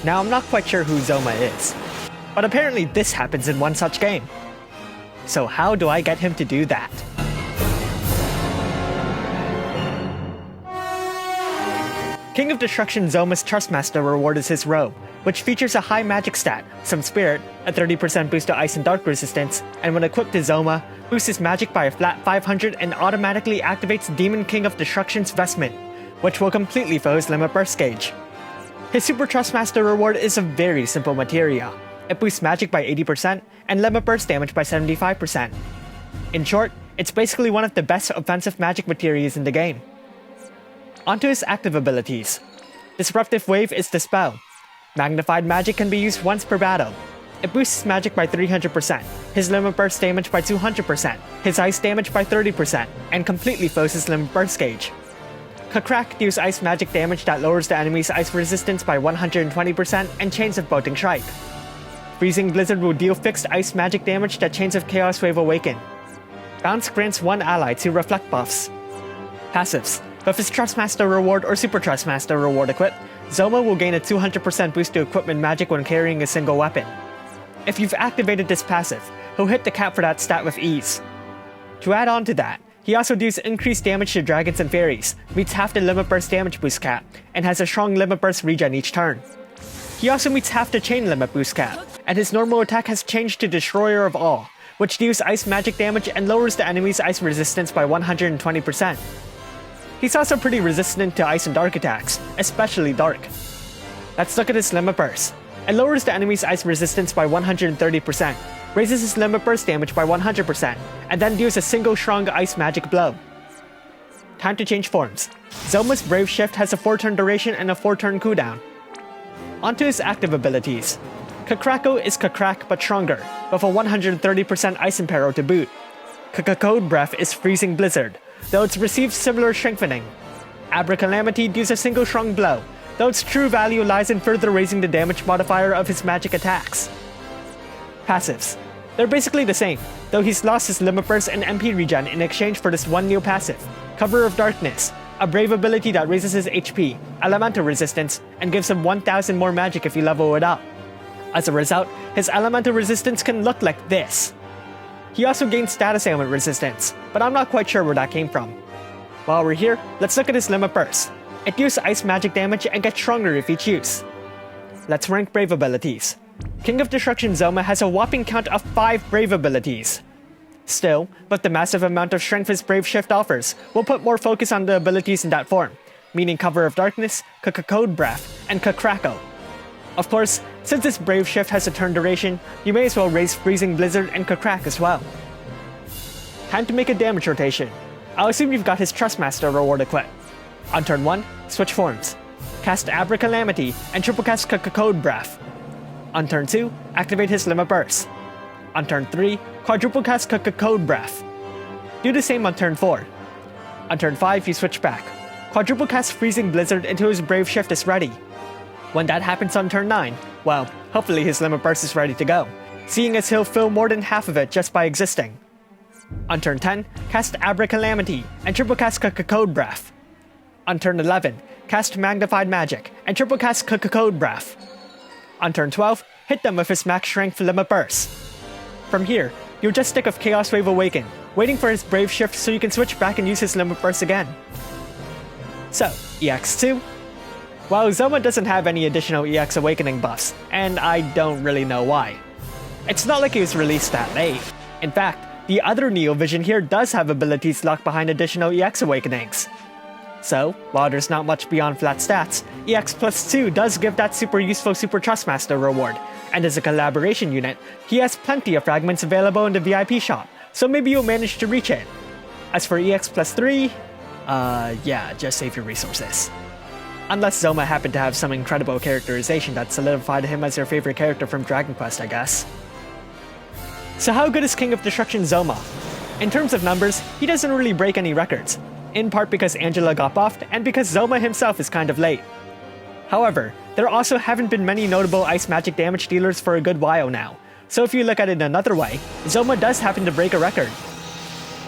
Now I'm not quite sure who Zoma is, but apparently this happens in one such game. So how do I get him to do that? King of Destruction Zoma's Trustmaster reward is his robe, which features a high magic stat, some spirit, a 30% boost to ice and dark resistance, and when equipped to Zoma, boosts his magic by a flat 500 and automatically activates Demon King of Destruction's Vestment, which will completely fill his limit burst gauge. His Super Trustmaster reward is a very simple materia. It boosts magic by 80% and limit burst damage by 75%. In short, it's basically one of the best offensive magic materials in the game. Onto his active abilities. Disruptive Wave is the spell. Magnified Magic can be used once per battle. It boosts his magic by 300%, his limit burst damage by 200%, his ice damage by 30%, and completely fills his limit burst gauge. Crack deals ice magic damage that lowers the enemy's ice resistance by 120% and Chains of Bolting Strike. Freezing Blizzard will deal fixed ice magic damage that Chains of Chaos Wave awaken. Bounce grants one ally 2 reflect buffs. Passives. With his Trustmaster reward or Super Trustmaster reward equipped, Zoma will gain a 200% boost to equipment magic when carrying a single weapon. If you've activated this passive, he'll hit the cap for that stat with ease. To add on to that, he also deals increased damage to dragons and fairies, meets half the limit burst damage boost cap, and has a strong limit burst regen each turn. He also meets half the chain limit boost cap, and his normal attack has changed to Destroyer of All, which deals ice magic damage and lowers the enemy's ice resistance by 120%. He's also pretty resistant to ice and dark attacks, especially dark. Let's look at his limit burst. It lowers the enemy's ice resistance by 130%, raises his limit burst damage by 100%, and then deals a single strong ice magic blow. Time to change forms. Zoma's Brave Shift has a 4-turn duration and a 4-turn cooldown. Onto his active abilities. Kakrako is Kakrak but stronger, with a 130% Ice Impero to boot. Code Breath is Freezing Blizzard, though it's received similar strengthening. Abracalamity deals a single strong blow, though its true value lies in further raising the damage modifier of his magic attacks. Passives. They're basically the same, though he's lost his limit burst and MP regen in exchange for this one new passive, Cover of Darkness, a brave ability that raises his HP, elemental resistance, and gives him 1000 more magic if you level it up. As a result, his elemental resistance can look like this. He also gains status ailment resistance, but I'm not quite sure where that came from. While we're here, let's look at his limit burst. It deals ice magic damage and gets stronger if each use. Let's rank brave abilities. King of Destruction Zoma has a whopping count of 5 brave abilities. Still, with the massive amount of strength his Brave Shift offers, we'll put more focus on the abilities in that form, meaning Cover of Darkness, Code Breath, and Kakrako. Of course, since this Brave Shift has a turn duration, you may as well raise Freezing Blizzard and Kakrak as well. Time to make a damage rotation. I'll assume you've got his Trustmaster reward equipped. On turn 1, switch forms. Cast Abracalamity and triple cast Code Breath. On turn 2, activate his Limit Burst. On turn 3, quadruple cast Code Breath. Do the same on turn 4. On turn 5, you switch back. Quadruple cast Freezing Blizzard until his Brave Shift is ready. When that happens on turn 9, well, hopefully his Limit Burst is ready to go, seeing as he'll fill more than half of it just by existing. On turn 10, cast Abracalamity and triple cast Code Breath. On turn 11, cast Magnified Magic and triple cast Code Breath. On turn 12, hit them with his max strength Limit Burst. From here, you'll just stick with Chaos Wave Awaken, waiting for his Brave Shift so you can switch back and use his Limit Burst again. So, EX2. While Zoma doesn't have any additional EX Awakening buffs, and I don't really know why. It's not like he was released that late. In fact, the other Neo Vision here does have abilities locked behind additional EX Awakenings. So, while there's not much beyond flat stats, EX plus 2 does give that super useful Super Trustmaster reward, and as a collaboration unit, he has plenty of fragments available in the VIP shop, so maybe you'll manage to reach it. As for EX plus 3, yeah, just save your resources. Unless Zoma happened to have some incredible characterization that solidified him as your favorite character from Dragon Quest, I guess. So how good is King of Destruction Zoma? In terms of numbers, he doesn't really break any records, in part because Angela got buffed and because Zoma himself is kind of late. However, there also haven't been many notable ice magic damage dealers for a good while now, so if you look at it another way, Zoma does happen to break a record.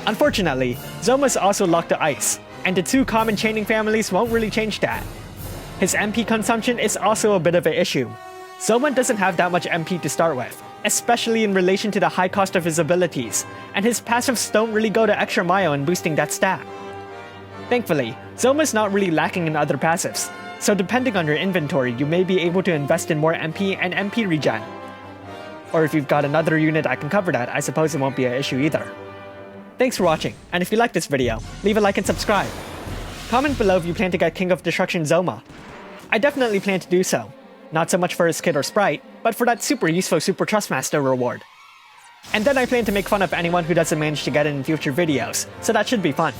Unfortunately, Zoma's also locked to ice, and the 2 common chaining families won't really change that. His MP consumption is also a bit of an issue. Zoma doesn't have that much MP to start with, especially in relation to the high cost of his abilities, and his passives don't really go the extra mile in boosting that stat. Thankfully, Zoma's not really lacking in other passives, so depending on your inventory, you may be able to invest in more MP and MP regen. Or if you've got another unit that can cover that, I suppose it won't be an issue either. Thanks for watching, and if you liked this video, leave a like and subscribe. Comment below if you plan to get King of Destruction Zoma. I definitely plan to do so. Not so much for his kit or sprite, but for that super useful Super Trustmaster reward. And then I plan to make fun of anyone who doesn't manage to get it in future videos, so that should be fun.